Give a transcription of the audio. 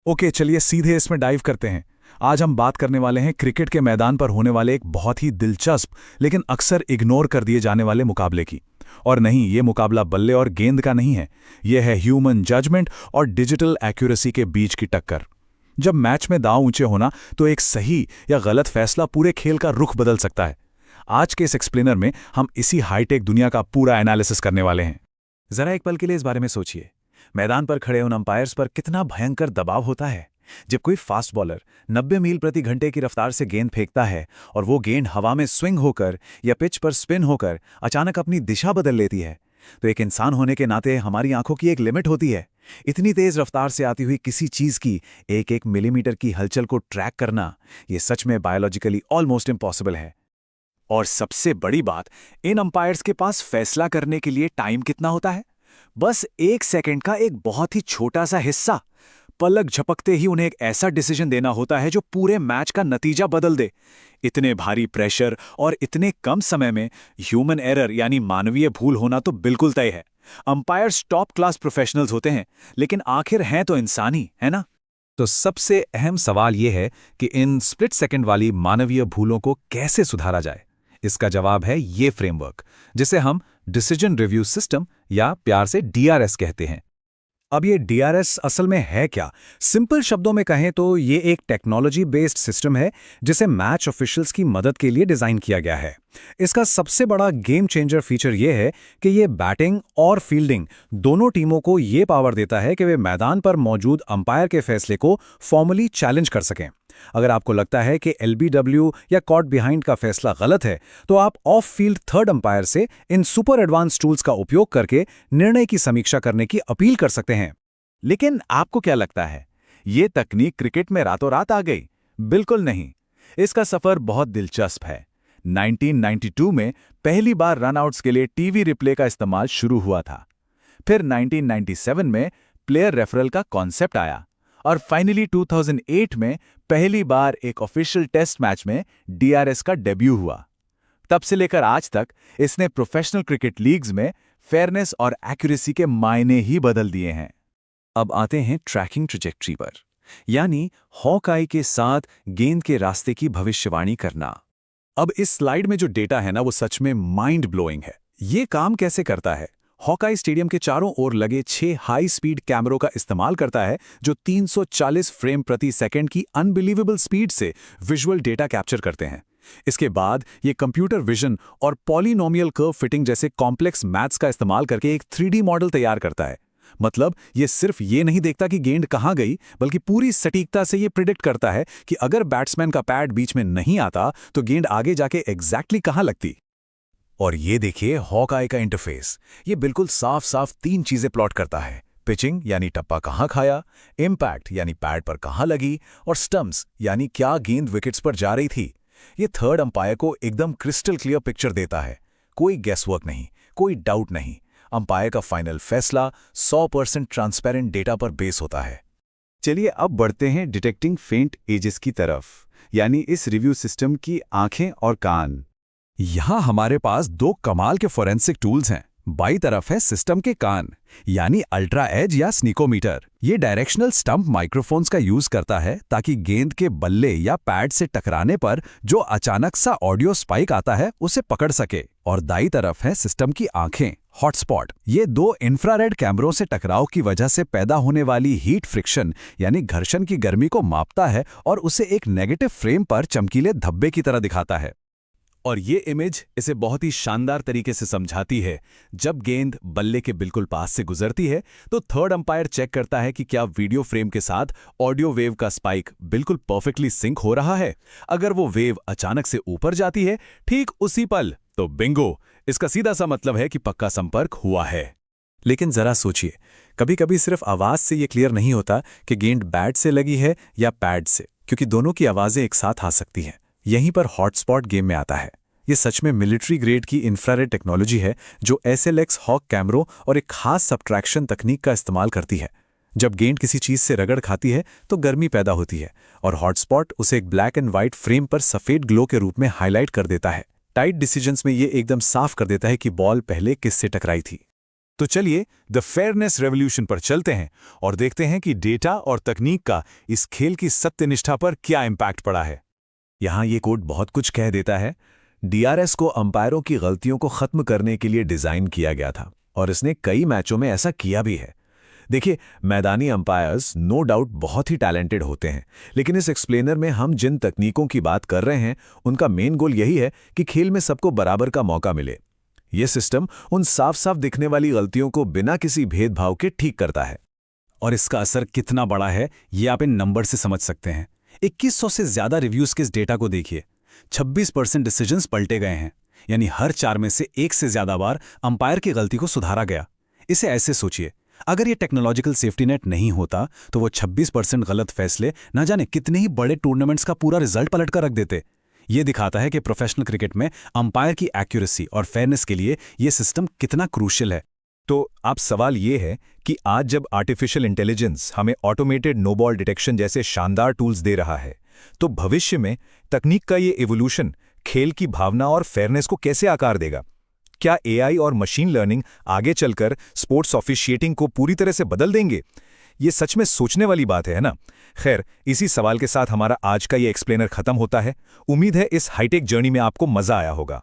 Okay, चलिए सीधे इसमें डाइव करते हैं। आज हम बात करने वाले हैं क्रिकेट के मैदान पर होने वाले एक बहुत ही दिलचस्प लेकिन अक्सर इग्नोर कर दिए जाने वाले मुकाबले की। और नहीं, ये मुकाबला बल्ले और गेंद का नहीं है। ये है ह्यूमन जजमेंट और डिजिटल एक्यूरेसी के बीच की टक्कर। जब मैच में दांव ऊंचे होना तो एक सही या गलत फैसला पूरे खेल का रुख बदल सकता है। आज के इस एक्सप्लेनर में हम इसी हाईटेक दुनिया का पूरा एनालिसिस करने वाले हैं। जरा एक पल के लिए इस बारे में सोचिए। मैदान पर खड़े उन अंपायर्स पर कितना भयंकर दबाव होता है। जब कोई फास्ट बॉलर 90 मील प्रति घंटे की रफ्तार से गेंद फेंकता है और वो गेंद हवा में स्विंग होकर या पिच पर स्पिन होकर अचानक अपनी दिशा बदल लेती है, तो एक इंसान होने के नाते हमारी आंखों की एक लिमिट होती है। इतनी तेज रफ्तार से आती हुई किसी चीज की एक एक मिलीमीटर की हलचल को ट्रैक करना, ये सच में बायोलॉजिकली ऑलमोस्ट इम्पॉसिबल है। और सबसे बड़ी बात, इन अंपायर्स के पास फैसला करने के लिए टाइम कितना होता है? बस 1 सेकंड का एक बहुत ही छोटा सा हिस्सा। पलक झपकते ही उन्हें एक ऐसा डिसीजन देना होता है जो पूरे मैच का नतीजा बदल दे। इतने भारी प्रेशर और इतने कम समय में ह्यूमन एरर यानी मानवीय भूल होना तो बिल्कुल तय है। अंपायर्स टॉप क्लास प्रोफेशनल्स होते हैं, लेकिन आखिर हैं तो इंसान ही, है ना? तो सबसे अहम सवाल यह है कि इन स्प्लिट सेकंड वाली मानवीय भूलों को कैसे सुधारा जाए। इसका जवाब है ये फ्रेमवर्क, जिसे हम डिसीजन रिव्यू सिस्टम या प्यार से डीआरएस कहते हैं। अब ये डीआरएस असल में है क्या? सिंपल शब्दों में कहें तो ये एक टेक्नोलॉजी बेस्ड सिस्टम है जिसे मैच ऑफिशियल्स की मदद के लिए डिजाइन किया गया है। इसका सबसे बड़ा गेम चेंजर फीचर ये है कि ये बैटिंग और फील्डिंग दोनों टीमों को ये पावर देता है कि वे मैदान पर मौजूद अंपायर के फैसले को फॉर्मली चैलेंज कर सकें। अगर आपको लगता है कि एलबीडब्ल्यू या कॉट बिहाइंड का फैसला गलत है, तो आप ऑफ फील्ड थर्ड अंपायर से इन सुपर एडवांस टूल्स का उपयोग करके निर्णय की समीक्षा करने की अपील कर सकते हैं। लेकिन आपको क्या लगता है, ये तकनीक क्रिकेट में रातों रात आ गई? बिल्कुल नहीं। इसका सफर बहुत दिलचस्प है। 1992 में पहली बार रनआउट्स के लिए टीवी रिप्ले का इस्तेमाल शुरू हुआ था। फिर 1997 में प्लेयर रेफरल का कॉन्सेप्ट आया और फाइनली 2008 में पहली बार एक ऑफिशियल टेस्ट मैच में डीआरएस का डेब्यू हुआ। तब से लेकर आज तक इसने प्रोफेशनल क्रिकेट लीग्स में फेयरनेस और एक्यूरेसी के मायने ही बदल दिए हैं। अब आते हैं ट्रैकिंग ट्रैजेक्टरी पर, यानी हॉक आई के साथ गेंद के रास्ते की भविष्यवाणी करना। अब इस स्लाइड में जो डेटा है ना, वो सच में माइंड ब्लोइंग है। ये काम कैसे करता है? हॉकाई स्टेडियम के चारों ओर लगे 6 हाई स्पीड कैमरों का इस्तेमाल करता है, जो 340 फ्रेम प्रति सेकंड की अनबिलीवेबल स्पीड से विजुअल डेटा कैप्चर करते हैं। इसके बाद ये कंप्यूटर विजन और पॉलिनोमियल कर्व फिटिंग जैसे कॉम्प्लेक्स मैथ्स का इस्तेमाल करके एक 3D मॉडल तैयार करता है। मतलब ये सिर्फ ये नहीं देखता कि गेंद कहां गई, बल्कि पूरी सटीकता से ये प्रिडिक्ट करता है कि अगर बैट्समैन का पैड बीच में नहीं आता तो गेंद आगे जाके एग्जैक्टली कहां लगती। और ये देखिए हॉक आई का इंटरफेस। ये बिल्कुल साफ साफ 3 चीजें प्लॉट करता है: पिचिंग यानी टप्पा कहां खाया, इम्पैक्ट यानी पैड पर कहां लगी, और स्टंप्स यानी क्या गेंद विकेट्स पर जा रही थी। ये थर्ड अंपायर को एकदम क्रिस्टल क्लियर पिक्चर देता है। कोई गेसवर्क नहीं, कोई डाउट नहीं। अंपायर का फाइनल फैसला 100% ट्रांसपेरेंट डेटा पर बेस होता है। चलिए अब बढ़ते हैं डिटेक्टिंग फेंट एजेस की तरफ, यानी इस रिव्यू सिस्टम की आंखें और कान। यहां हमारे पास 2 कमाल के फोरेंसिक टूल्स हैं। बाई तरफ है सिस्टम के कान, यानी अल्ट्रा एज या स्नीकोमीटर। ये डायरेक्शनल स्टंप माइक्रोफोन्स का यूज करता है ताकि गेंद के बल्ले या पैड से टकराने पर जो अचानक सा ऑडियो स्पाइक आता है उसे पकड़ सके। और दाई तरफ है सिस्टम की आंखें, हॉटस्पॉट। ये 2 इंफ्रारेड कैमरों से टकराव की वजह से पैदा होने वाली हीट फ्रिक्शन यानी घर्षण की गर्मी को मापता है और उसे एक नेगेटिव फ्रेम पर चमकीले धब्बे की तरह दिखाता है। और ये इमेज इसे बहुत ही शानदार तरीके से समझाती है। जब गेंद बल्ले के बिल्कुल पास से गुजरती है तो थर्ड अंपायर चेक करता है कि क्या वीडियो फ्रेम के साथ ऑडियो वेव का स्पाइक बिल्कुल परफेक्टली सिंक हो रहा है। अगर वो वेव अचानक से ऊपर जाती है ठीक उसी पल, तो बिंगो, इसका सीधा सा मतलब है कि पक्का संपर्क हुआ है। लेकिन जरा सोचिए, कभी कभी सिर्फ आवाज से ये क्लियर नहीं होता कि गेंद बैट से लगी है या पैड से, क्योंकि दोनों की आवाजें एक साथ आ सकती हैं। यहीं पर हॉटस्पॉट गेम में आता है। ये सच में मिलिट्री ग्रेड की इंफ्रारेड टेक्नोलॉजी है जो SLX हॉक कैमरों और एक खास सब्ट्रैक्शन तकनीक का इस्तेमाल करती है। जब गेंद किसी चीज से रगड़ खाती है तो गर्मी पैदा होती है और हॉटस्पॉट उसे एक ब्लैक एंड व्हाइट फ्रेम पर सफेद ग्लो के रूप में हाईलाइट कर देता है। टाइट डिसीजंस में ये एकदम साफ कर देता है कि बॉल पहले किससे टकराई थी। तो चलिए द फेयरनेस रेवोल्यूशन पर चलते हैं और देखते हैं कि डेटा और तकनीक का इस खेल की सत्यनिष्ठा पर क्या इम्पैक्ट पड़ा है। यहाँ ये कोड बहुत कुछ कह देता है। डीआरएस को अंपायरों की गलतियों को खत्म करने के लिए डिजाइन किया गया था और इसने कई मैचों में ऐसा किया भी है। देखिए, मैदानी अंपायर्स नो डाउट बहुत ही टैलेंटेड होते हैं, लेकिन इस एक्सप्लेनर में हम जिन तकनीकों की बात कर रहे हैं उनका मेन गोल यही है कि खेल में सबको बराबर का मौका मिले। यह सिस्टम उन साफ साफ दिखने वाली गलतियों को बिना किसी भेदभाव के ठीक करता है। और इसका असर कितना बड़ा है ये आप इन नंबर से समझ सकते हैं। 2100 से ज्यादा रिव्यूज के इस डेटा को देखिए। 26% डिसीजंस पलटे गए हैं, यानी हर 4 में से 1 से ज्यादा बार अंपायर की गलती को सुधारा गया। इसे ऐसे सोचिए, अगर ये टेक्नोलॉजिकल सेफ्टी नेट नहीं होता तो वो 26% गलत फैसले न जाने कितने ही बड़े टूर्नामेंट्स का पूरा रिजल्ट पलट कर रख देते। ये दिखाता है कि प्रोफेशनल क्रिकेट में अंपायर की एक्यूरेसी और फेयरनेस के लिए ये सिस्टम कितना क्रूशियल है। तो अब सवाल ये है कि आज जब आर्टिफिशियल इंटेलिजेंस हमें ऑटोमेटेड नो बॉल डिटेक्शन जैसे शानदार टूल्स दे रहा है, तो भविष्य में तकनीक का ये इवोल्यूशन खेल की भावना और फेयरनेस को कैसे आकार देगा? क्या एआई और मशीन लर्निंग आगे चलकर स्पोर्ट्स ऑफिशिएटिंग को पूरी तरह से बदल देंगे? ये सच में सोचने वाली बात है ना? खैर, इसी सवाल के साथ हमारा आज का ये एक्सप्लेनर खत्म होता है। उम्मीद है इस हाईटेक जर्नी में आपको मजा आया होगा।